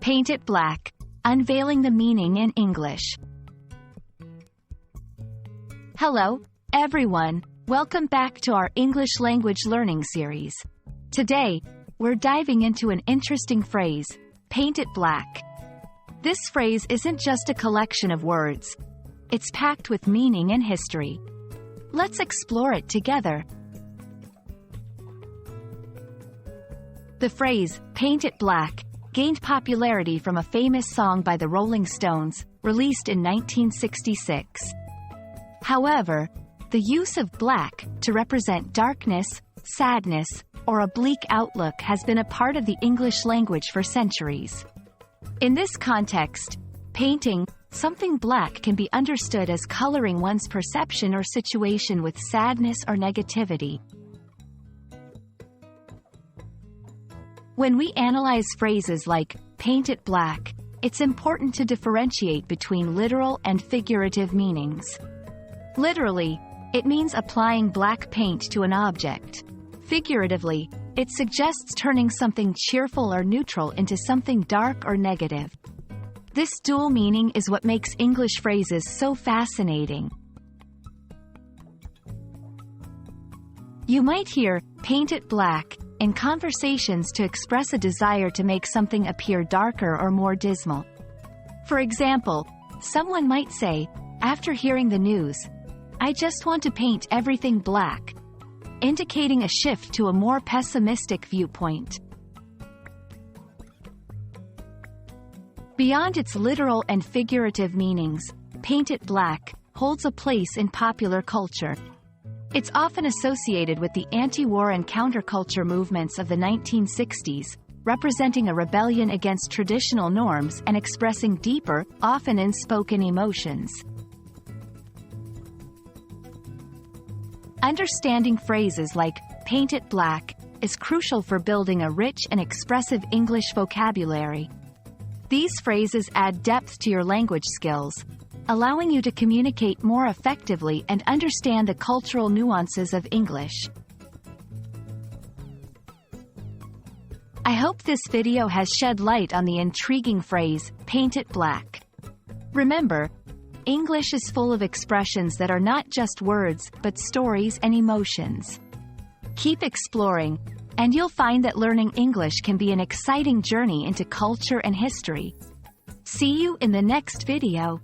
Paint It Black, Unveiling the Meaning in English. Hello, everyone. Welcome back to our English language learning series. Today, we're diving into an interesting phrase, paint it black. This phrase isn't just a collection of words. It's packed with meaning and history. Let's explore it together. The phrase, paint it black, gained popularity from a famous song by the Rolling Stones, released in 1966. However, the use of black to represent darkness, sadness, or a bleak outlook has been a part of the English language for centuries. In this context, painting something black can be understood as coloring one's perception or situation with sadness or negativity. When we analyze phrases like paint it black, it's important to differentiate between literal and figurative meanings. Literally, it means applying black paint to an object. Figuratively, it suggests turning something cheerful or neutral into something dark or negative. This dual meaning is what makes English phrases so fascinating. You might hear paint it black in conversations to express a desire to make something appear darker or more dismal. For example, someone might say, after hearing the news, "I just want to paint everything black," indicating a shift to a more pessimistic viewpoint. Beyond its literal and figurative meanings, paint it black holds a place in popular culture. It's often associated with the anti-war and counterculture movements of the 1960s, representing a rebellion against traditional norms and expressing deeper, often unspoken emotions. Understanding phrases like paint it black is crucial for building a rich and expressive English vocabulary. These phrases add depth to your language skills, allowing you to communicate more effectively and understand the cultural nuances of English. I hope this video has shed light on the intriguing phrase, paint it black. Remember, English is full of expressions that are not just words, but stories and emotions. Keep exploring, and you'll find that learning English can be an exciting journey into culture and history. See you in the next video.